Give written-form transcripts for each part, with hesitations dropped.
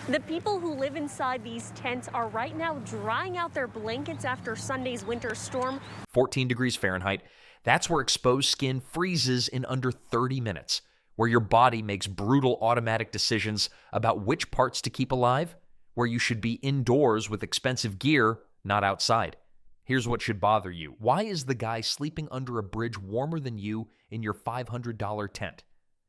The people who live inside these tents are right now drying out their blankets after Sunday's winter storm. 14 degrees Fahrenheit. That's where exposed skin freezes in under 30 minutes, where your body makes brutal automatic decisions about which parts to keep alive, where you should be indoors with expensive gear, not outside. Here's what should bother you. Why is the guy sleeping under a bridge warmer than you in your $500 tent?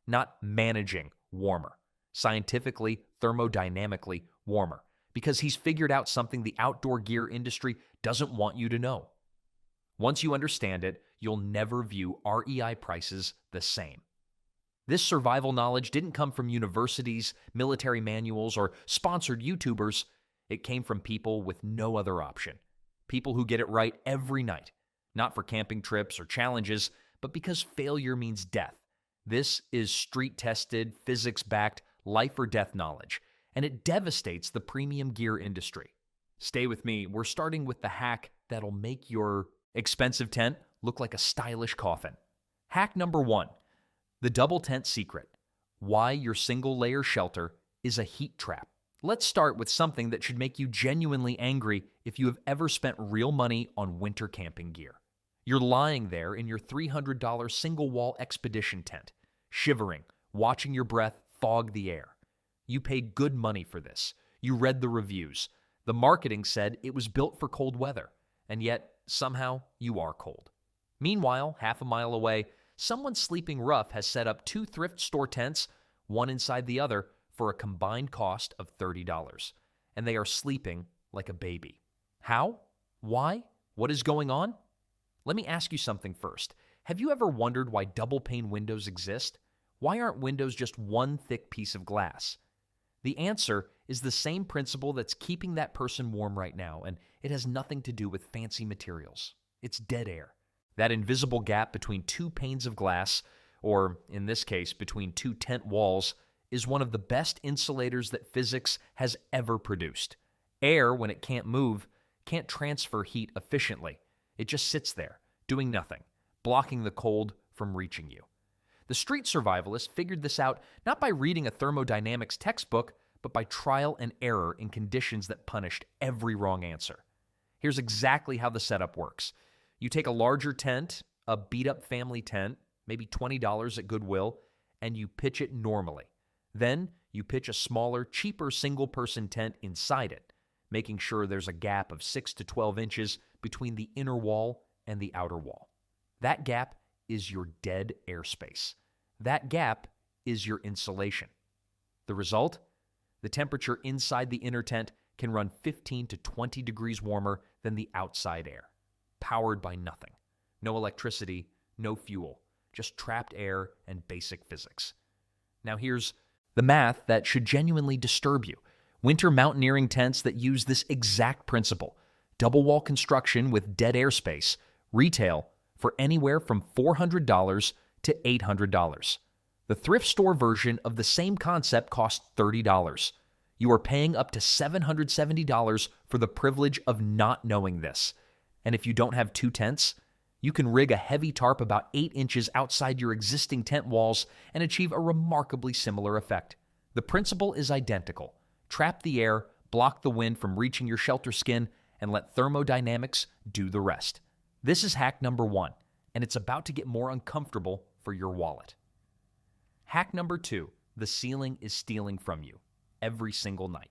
Not managing warmer. Scientifically, thermodynamically warmer. Because he's figured out something the outdoor gear industry doesn't want you to know. Once you understand it, you'll never view REI prices the same. This survival knowledge didn't come from universities, military manuals, or sponsored YouTubers. It came from people with no other option. People who get it right every night. Not for camping trips or challenges, but because failure means death. This is street-tested, physics-backed, life or death knowledge, and it devastates the premium gear industry. Stay with me. We're starting with the hack that'll make your expensive tent look like a stylish coffin. Hack number 1, the double tent secret. Why your single-layer shelter is a heat trap. Let's start with something that should make you genuinely angry if you have ever spent real money on winter camping gear. You're lying there in your $300 single-wall expedition tent, shivering, watching your breath fog the air. You paid good money for this. You read the reviews. The marketing said it was built for cold weather, and yet somehow you are cold. Meanwhile, half a mile away, someone sleeping rough has set up 2 thrift store tents, one inside the other, for a combined cost of $30. And they are sleeping like a baby. How? Why? What is going on? Let me ask you something first. Have you ever wondered why double-pane windows exist? Why aren't windows just one thick piece of glass? The answer is the same principle that's keeping that person warm right now, and it has nothing to do with fancy materials. It's dead air. That invisible gap between 2 panes of glass, or in this case, between 2 tent walls, is one of the best insulators that physics has ever produced. Air, when it can't move, can't transfer heat efficiently. It just sits there, doing nothing, blocking the cold from reaching you. The street survivalist figured this out not by reading a thermodynamics textbook, but by trial and error in conditions that punished every wrong answer. Here's exactly how the setup works. You take a larger tent, a beat-up family tent, maybe $20 at Goodwill, and you pitch it normally. Then you pitch a smaller, cheaper single-person tent inside it, making sure there's a gap of 6 to 12 inches between the inner wall and the outer wall. That gap is your dead airspace. That gap is your insulation. The result? The temperature inside the inner tent can run 15 to 20 degrees warmer than the outside air, powered by nothing. No electricity, no fuel, just trapped air and basic physics. Now here's the math that should genuinely disturb you. Winter mountaineering tents that use this exact principle, double wall construction with dead airspace, retail for anywhere from $400 to $800. The thrift store version of the same concept costs $30. You are paying up to $770 for the privilege of not knowing this. And if you don't have 2 tents, you can rig a heavy tarp about 8 inches outside your existing tent walls and achieve a remarkably similar effect. The principle is identical. Trap the air, block the wind from reaching your shelter skin, and let thermodynamics do the rest. This is hack number 1, and it's about to get more uncomfortable for your wallet. Hack number 2, the ceiling is stealing from you every single night.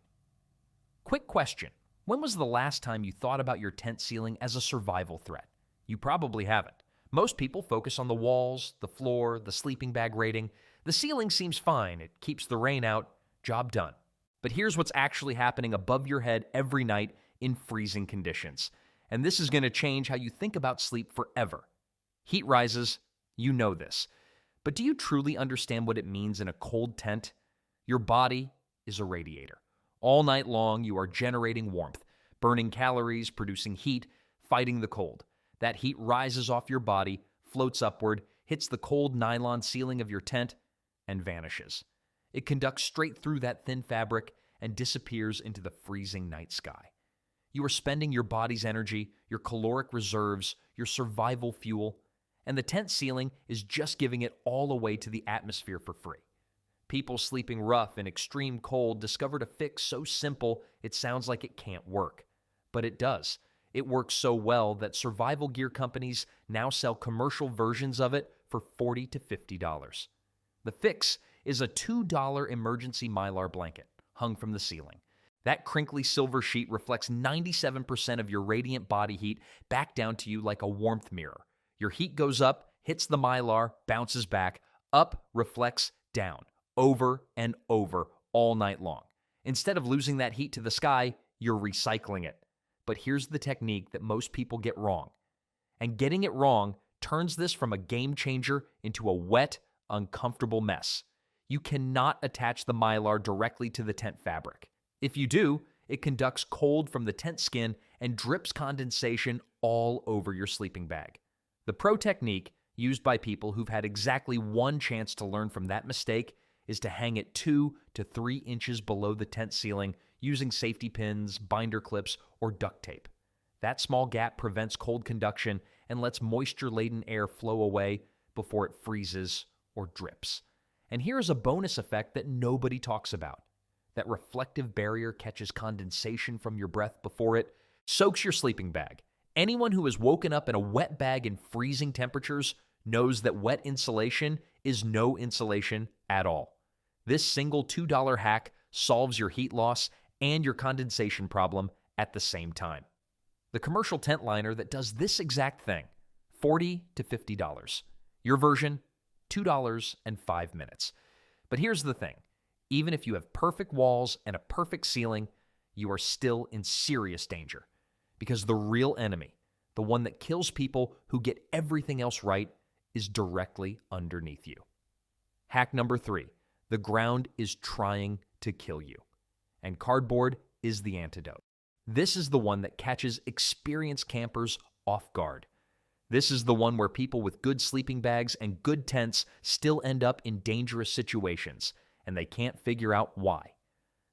Quick question. When was the last time you thought about your tent ceiling as a survival threat? You probably haven't. Most people focus on the walls, the floor, the sleeping bag rating. The ceiling seems fine. It keeps the rain out. Job done. But here's what's actually happening above your head every night in freezing conditions. And this is going to change how you think about sleep forever. Heat rises. You know this. But do you truly understand what it means in a cold tent? Your body is a radiator. All night long, you are generating warmth, burning calories, producing heat, fighting the cold. That heat rises off your body, floats upward, hits the cold nylon ceiling of your tent, and vanishes. It conducts straight through that thin fabric and disappears into the freezing night sky. You are spending your body's energy, your caloric reserves, your survival fuel, and the tent ceiling is just giving it all away to the atmosphere for free. People sleeping rough in extreme cold discovered a fix so simple it sounds like it can't work. But it does. It works so well that survival gear companies now sell commercial versions of it for $40 to $50. The fix is a $2 emergency Mylar blanket hung from the ceiling. That crinkly silver sheet reflects 97% of your radiant body heat back down to you like a warmth mirror. Your heat goes up, hits the Mylar, bounces back, up, reflects, down, over and over all night long. Instead of losing that heat to the sky, you're recycling it. But here's the technique that most people get wrong. And getting it wrong turns this from a game changer into a wet, uncomfortable mess. You cannot attach the Mylar directly to the tent fabric. If you do, it conducts cold from the tent skin and drips condensation all over your sleeping bag. The pro technique, used by people who've had exactly one chance to learn from that mistake, is to hang it 2 to 3 inches below the tent ceiling using safety pins, binder clips, or duct tape. That small gap prevents cold conduction and lets moisture-laden air flow away before it freezes or drips. And here's a bonus effect that nobody talks about. That reflective barrier catches condensation from your breath before it soaks your sleeping bag. Anyone who has woken up in a wet bag in freezing temperatures knows that wet insulation is no insulation at all. This single $2 hack solves your heat loss and your condensation problem at the same time. The commercial tent liner that does this exact thing, $40 to $50. Your version, $2 and 5 minutes. But here's the thing. Even if you have perfect walls and a perfect ceiling, you are still in serious danger. Because the real enemy, the one that kills people who get everything else right, is directly underneath you. Hack number 3. The ground is trying to kill you. And cardboard is the antidote. This is the one that catches experienced campers off guard. This is the one where people with good sleeping bags and good tents still end up in dangerous situations, and they can't figure out why.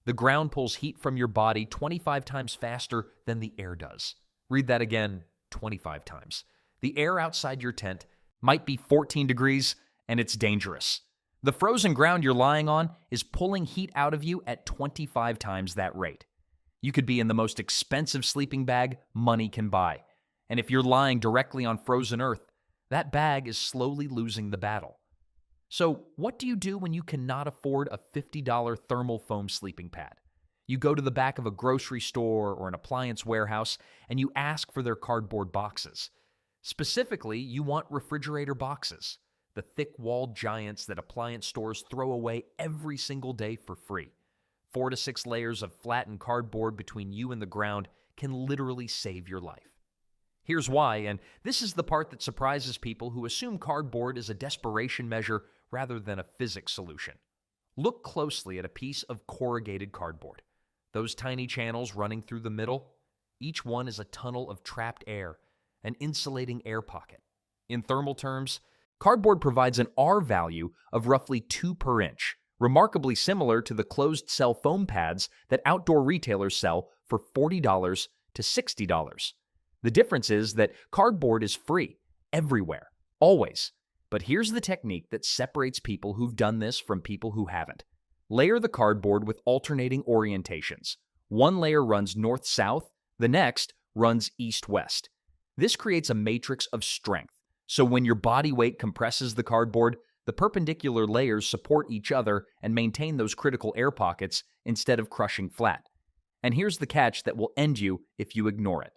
The ground pulls heat from your body 25 times faster than the air does. Read that again 25 times. The air outside your tent might be 14 degrees, and it's dangerous. The frozen ground you're lying on is pulling heat out of you at 25 times that rate. You could be in the most expensive sleeping bag money can buy. And if you're lying directly on frozen earth, that bag is slowly losing the battle. So what do you do when you cannot afford a $50 thermal foam sleeping pad? You go to the back of a grocery store or an appliance warehouse and you ask for their cardboard boxes. Specifically, you want refrigerator boxes, the thick-walled giants that appliance stores throw away every single day for free. 4 to 6 layers of flattened cardboard between you and the ground can literally save your life. Here's why, and this is the part that surprises people who assume cardboard is a desperation measure rather than a physics solution. Look closely at a piece of corrugated cardboard. Those tiny channels running through the middle, each one is a tunnel of trapped air, an insulating air pocket. In thermal terms, cardboard provides an R value of roughly 2 per inch, remarkably similar to the closed-cell foam pads that outdoor retailers sell for $40 to $60. The difference is that cardboard is free, everywhere, always. But here's the technique that separates people who've done this from people who haven't. Layer the cardboard with alternating orientations. One layer runs north-south, the next runs east-west. This creates a matrix of strength, so when your body weight compresses the cardboard, the perpendicular layers support each other and maintain those critical air pockets instead of crushing flat. And here's the catch that will end you if you ignore it.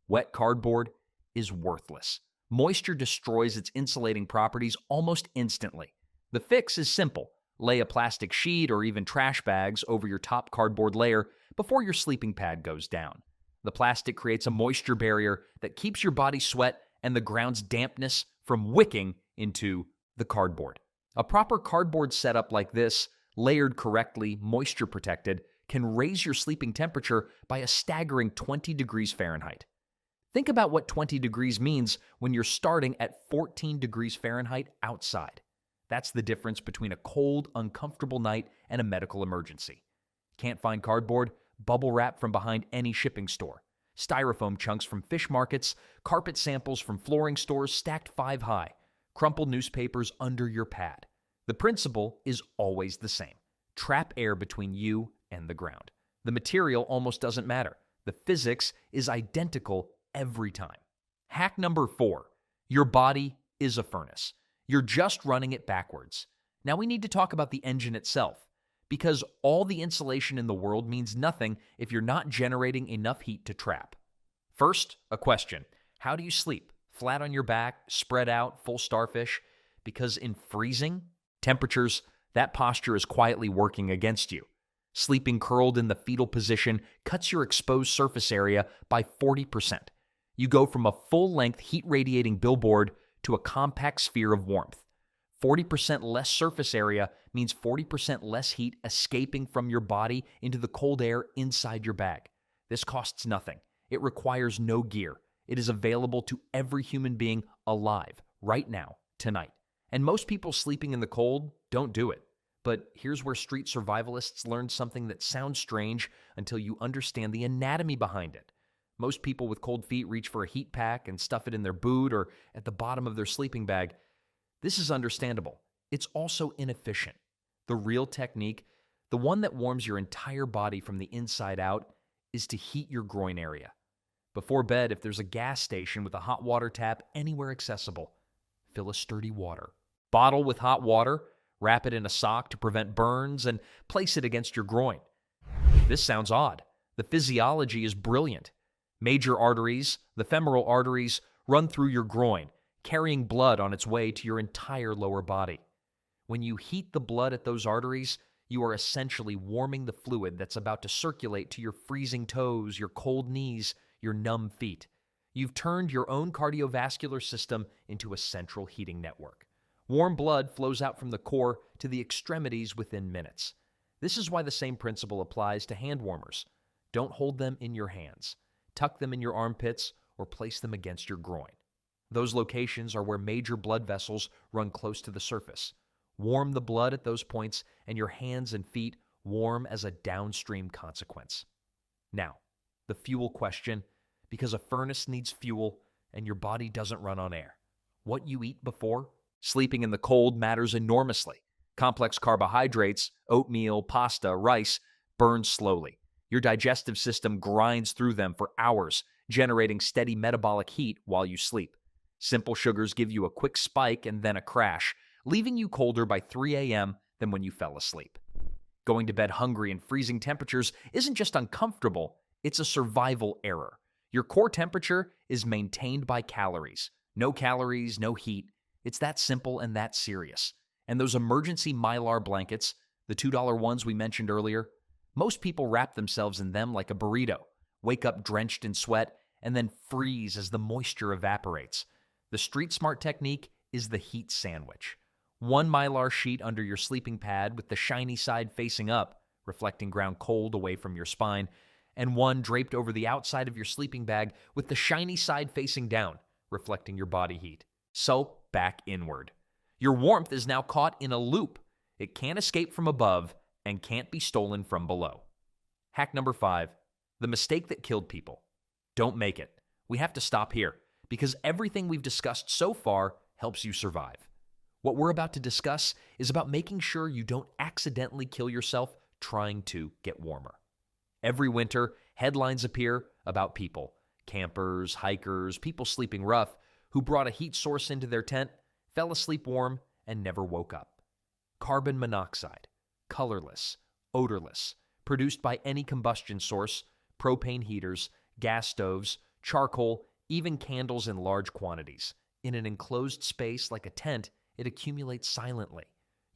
Wet cardboard is worthless. Moisture destroys its insulating properties almost instantly. The fix is simple. Lay a plastic sheet or even trash bags over your top cardboard layer before your sleeping pad goes down. The plastic creates a moisture barrier that keeps your body sweat and the ground's dampness from wicking into the cardboard. A proper cardboard setup like this, layered correctly, moisture protected, can raise your sleeping temperature by a staggering 20 degrees Fahrenheit. Think about what 20 degrees means when you're starting at 14 degrees Fahrenheit outside. That's the difference between a cold, uncomfortable night and a medical emergency. Can't find cardboard? Bubble wrap from behind any shipping store. Styrofoam chunks from fish markets, carpet samples from flooring stores stacked 5 high, crumpled newspapers under your pad. The principle is always the same. Trap air between you and the ground. The material almost doesn't matter. The physics is identical every time. Hack number 4. Your body is a furnace. You're just running it backwards. Now we need to talk about the engine itself, because all the insulation in the world means nothing if you're not generating enough heat to trap. First, a question. How do you sleep? Flat on your back, spread out, full starfish? Because in freezing temperatures, that posture is quietly working against you. Sleeping curled in the fetal position cuts your exposed surface area by 40%. You go from a full-length heat-radiating billboard to a compact sphere of warmth. 40% less surface area means 40% less heat escaping from your body into the cold air inside your bag. This costs nothing. It requires no gear. It is available to every human being alive right now, tonight. And most people sleeping in the cold don't do it. But here's where street survivalists learn something that sounds strange until you understand the anatomy behind it. Most people with cold feet reach for a heat pack and stuff it in their boot or at the bottom of their sleeping bag. This is understandable. It's also inefficient. The real technique, the one that warms your entire body from the inside out, is to heat your groin area. Before bed, if there's a gas station with a hot water tap anywhere accessible, fill a sturdy water. Bottle with hot water, wrap it in a sock to prevent burns, and place it against your groin. This sounds odd. The physiology is brilliant. Major arteries, the femoral arteries, run through your groin, carrying blood on its way to your entire lower body. When you heat the blood at those arteries, you are essentially warming the fluid that's about to circulate to your freezing toes, your cold knees, your numb feet. You've turned your own cardiovascular system into a central heating network. Warm blood flows out from the core to the extremities within minutes. This is why the same principle applies to hand warmers. Don't hold them in your hands. Tuck them in your armpits or place them against your groin. Those locations are where major blood vessels run close to the surface. Warm the blood at those points, and your hands and feet warm as a downstream consequence. Now, the fuel question, because a furnace needs fuel and your body doesn't run on air. What you eat before sleeping in the cold matters enormously. Complex carbohydrates, oatmeal, pasta, rice, burn slowly. Your digestive system grinds through them for hours, generating steady metabolic heat while you sleep. Simple sugars give you a quick spike and then a crash, leaving you colder by 3 a.m. than when you fell asleep. Going to bed hungry in freezing temperatures isn't just uncomfortable, it's a survival error. Your core temperature is maintained by calories. No calories, no heat. It's that simple and that serious. And those emergency Mylar blankets, the $2 ones we mentioned earlier, most people wrap themselves in them like a burrito, wake up drenched in sweat, and then freeze as the moisture evaporates. The street smart technique is the heat sandwich. One Mylar sheet under your sleeping pad with the shiny side facing up, reflecting ground cold away from your spine, and one draped over the outside of your sleeping bag with the shiny side facing down, reflecting your body heat. So, back inward. Your warmth is now caught in a loop. It can't escape from above and can't be stolen from below. Hack number 5, the mistake that killed people. Don't make it. We have to stop here, because everything we've discussed so far helps you survive. What we're about to discuss is about making sure you don't accidentally kill yourself trying to get warmer. Every winter, headlines appear about people, campers, hikers, people sleeping rough, who brought a heat source into their tent, fell asleep warm, and never woke up. Carbon monoxide, colorless, odorless, produced by any combustion source, propane heaters, gas stoves, charcoal, even candles in large quantities. In an enclosed space like a tent, it accumulates silently.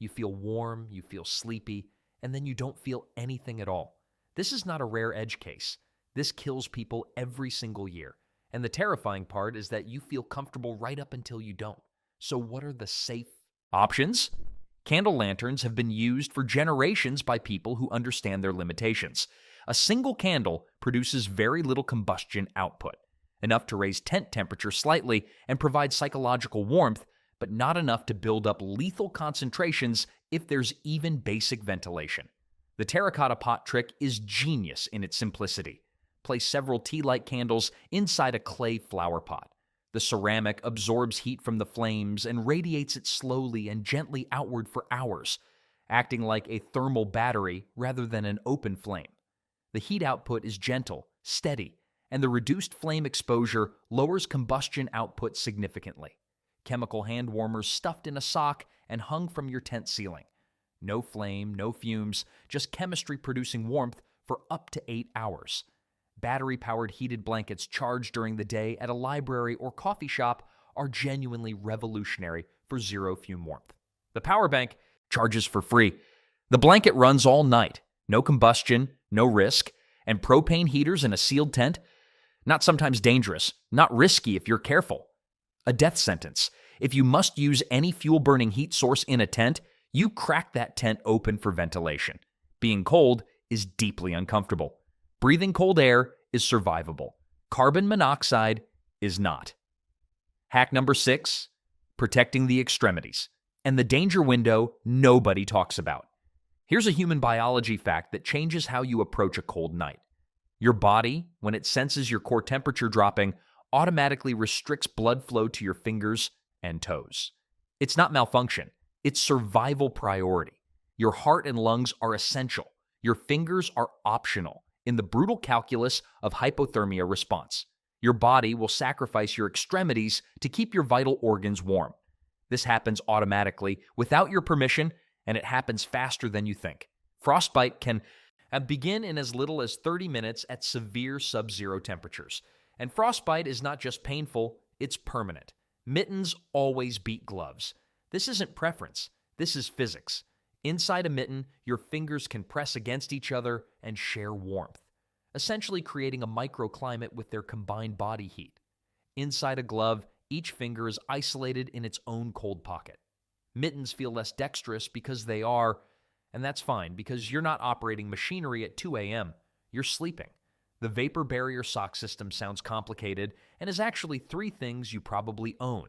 You feel warm, you feel sleepy, and then you don't feel anything at all. This is not a rare edge case. This kills people every single year. And the terrifying part is that you feel comfortable right up until you don't. So what are the safe options? Candle lanterns have been used for generations by people who understand their limitations. A single candle produces very little combustion output, enough to raise tent temperature slightly and provide psychological warmth, but not enough to build up lethal concentrations if there's even basic ventilation. The terracotta pot trick is genius in its simplicity. Place several tea light candles inside a clay flower pot. The ceramic absorbs heat from the flames and radiates it slowly and gently outward for hours, acting like a thermal battery rather than an open flame. The heat output is gentle, steady, and the reduced flame exposure lowers combustion output significantly. Chemical hand warmers stuffed in a sock and hung from your tent ceiling. No flame, no fumes, just chemistry producing warmth for up to 8 hours. Battery-powered heated blankets charged during the day at a library or coffee shop are genuinely revolutionary for zero fume warmth. The power bank charges for free. The blanket runs all night. No combustion, no risk, and propane heaters in a sealed tent? Not sometimes dangerous, not risky if you're careful. A death sentence. If you must use any fuel-burning heat source in a tent, you crack that tent open for ventilation. Being cold is deeply uncomfortable. Breathing cold air is survivable. Carbon monoxide is not. Hack number 6, protecting the extremities, and the danger window nobody talks about. Here's a human biology fact that changes how you approach a cold night. Your body, when it senses your core temperature dropping, automatically restricts blood flow to your fingers and toes. It's not malfunction, it's survival priority. Your heart and lungs are essential. Your fingers are optional in the brutal calculus of hypothermia response. Your body will sacrifice your extremities to keep your vital organs warm. This happens automatically, without your permission, and it happens faster than you think. Frostbite can begin in as little as 30 minutes at severe sub-zero temperatures. And frostbite is not just painful, it's permanent. Mittens always beat gloves. This isn't preference, this is physics. Inside a mitten, your fingers can press against each other and share warmth, essentially creating a microclimate with their combined body heat. Inside a glove, each finger is isolated in its own cold pocket. Mittens feel less dexterous because they are, and that's fine because you're not operating machinery at 2 a.m. You're sleeping. The vapor barrier sock system sounds complicated and is actually 3 things you probably own.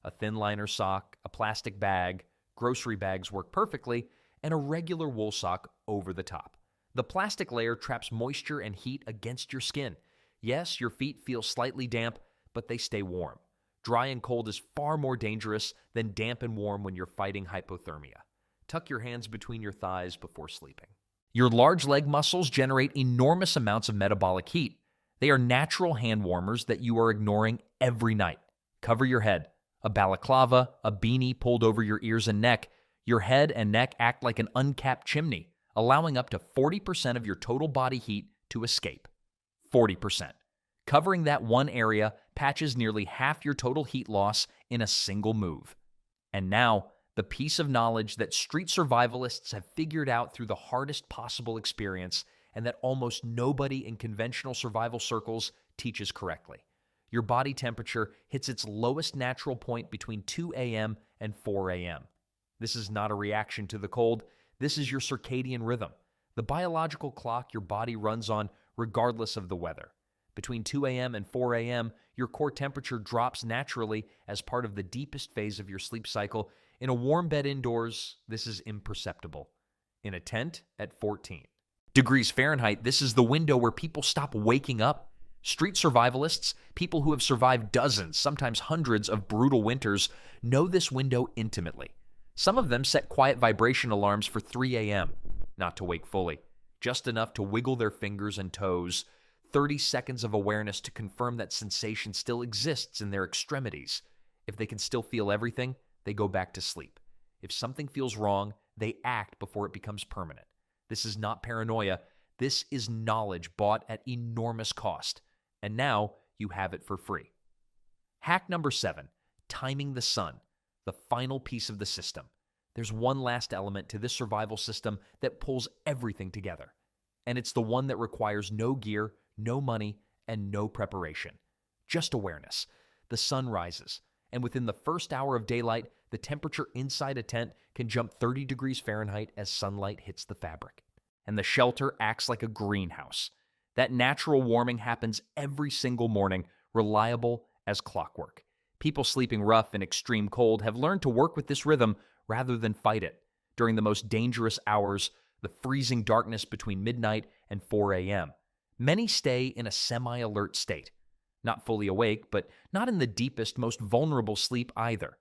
A thin liner sock, a plastic bag, grocery bags work perfectly, and a regular wool sock over the top. The plastic layer traps moisture and heat against your skin. Yes, your feet feel slightly damp, but they stay warm. Dry and cold is far more dangerous than damp and warm when you're fighting hypothermia. Tuck your hands between your thighs before sleeping. Your large leg muscles generate enormous amounts of metabolic heat. They are natural hand warmers that you are ignoring every night. Cover your head. A balaclava, a beanie pulled over your ears and neck. Your head and neck act like an uncapped chimney, allowing up to 40% of your total body heat to escape. 40%. Covering that one area patches nearly half your total heat loss in a single move. And now, the piece of knowledge that street survivalists have figured out through the hardest possible experience and that almost nobody in conventional survival circles teaches correctly. Your body temperature hits its lowest natural point between 2 a.m. and 4 a.m. This is not a reaction to the cold. This is your circadian rhythm, the biological clock your body runs on regardless of the weather. Between 2 a.m. and 4 a.m., your core temperature drops naturally as part of the deepest phase of your sleep cycle. In a warm bed indoors, this is imperceptible. In a tent, at 14 degrees Fahrenheit, this is the window where people stop waking up. Street survivalists, people who have survived dozens, sometimes hundreds of brutal winters, know this window intimately. Some of them set quiet vibration alarms for 3 a.m., not to wake fully, just enough to wiggle their fingers and toes, 30 seconds of awareness to confirm that sensation still exists in their extremities. If they can still feel everything, they go back to sleep. If something feels wrong, they act before it becomes permanent. This is not paranoia. This is knowledge bought at enormous cost. And now you have it for free. Hack number 7, timing the sun, the final piece of the system. There's one last element to this survival system that pulls everything together. And it's the one that requires no gear, no money, and no preparation. Just awareness. The sun rises, and within the first hour of daylight, the temperature inside a tent can jump 30 degrees Fahrenheit as sunlight hits the fabric. And the shelter acts like a greenhouse. That natural warming happens every single morning, reliable as clockwork. People sleeping rough in extreme cold have learned to work with this rhythm rather than fight it. During the most dangerous hours, the freezing darkness between midnight and 4 a.m., many stay in a semi-alert state. Not fully awake, but not in the deepest, most vulnerable sleep either.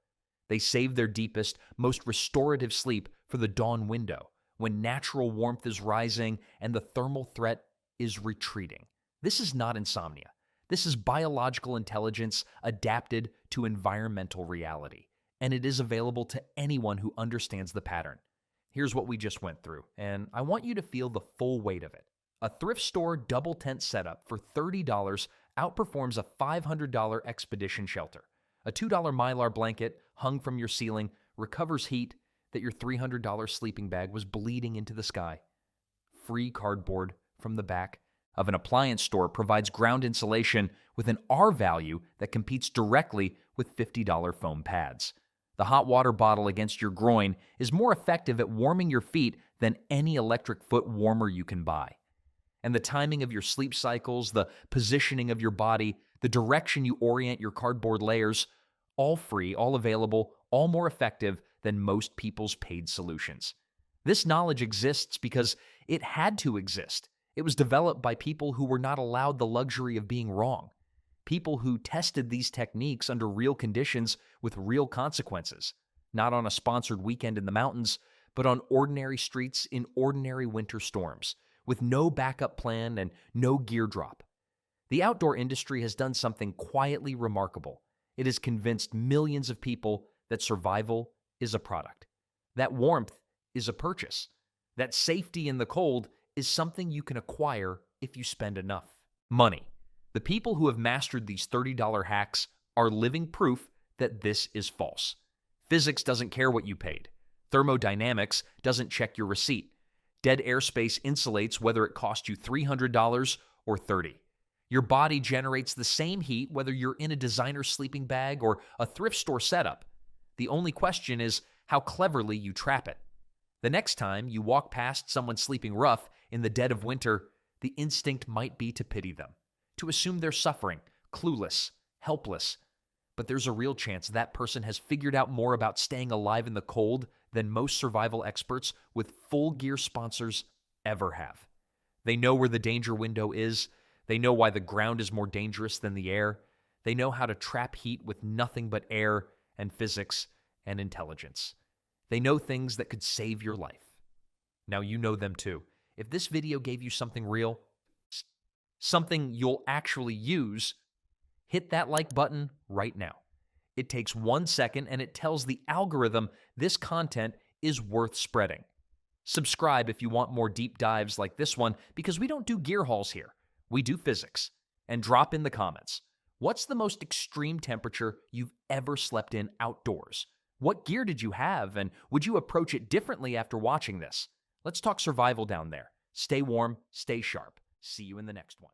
They save their deepest, most restorative sleep for the dawn window, when natural warmth is rising and the thermal threat is retreating. This is not insomnia. This is biological intelligence adapted to environmental reality, and it is available to anyone who understands the pattern. Here's what we just went through, and I want you to feel the full weight of it. A thrift store double tent setup for $30 outperforms a $500 expedition shelter. A $2 Mylar blanket hung from your ceiling recovers heat that your $300 sleeping bag was bleeding into the sky. Free cardboard from the back of an appliance store provides ground insulation with an R value that competes directly with $50 foam pads. The hot water bottle against your groin is more effective at warming your feet than any electric foot warmer you can buy. And the timing of your sleep cycles, the positioning of your body, the direction you orient your cardboard layers, all free, all available, all more effective than most people's paid solutions. This knowledge exists because it had to exist. It was developed by people who were not allowed the luxury of being wrong. People who tested these techniques under real conditions with real consequences, not on a sponsored weekend in the mountains, but on ordinary streets in ordinary winter storms, with no backup plan and no gear drop. The outdoor industry has done something quietly remarkable. It has convinced millions of people that survival is a product, that warmth is a purchase, that safety in the cold is something you can acquire if you spend enough money. The people who have mastered these $30 hacks are living proof that this is false. Physics doesn't care what you paid. Thermodynamics doesn't check your receipt. Dead airspace insulates whether it cost you $300 or $30. Your body generates the same heat whether you're in a designer sleeping bag or a thrift store setup. The only question is how cleverly you trap it. The next time you walk past someone sleeping rough in the dead of winter, the instinct might be to pity them, to assume they're suffering, clueless, helpless. But there's a real chance that person has figured out more about staying alive in the cold than most survival experts with full gear sponsors ever have. They know where the danger window is. They know why the ground is more dangerous than the air. They know how to trap heat with nothing but air and physics and intelligence. They know things that could save your life. Now you know them too. If this video gave you something real, something you'll actually use, hit that like button right now. It takes 1 second and it tells the algorithm this content is worth spreading. Subscribe if you want more deep dives like this one, because we don't do gear hauls here. We do physics. And drop in the comments. What's the most extreme temperature you've ever slept in outdoors? What gear did you have, and would you approach it differently after watching this? Let's talk survival down there. Stay warm, stay sharp. See you in the next one.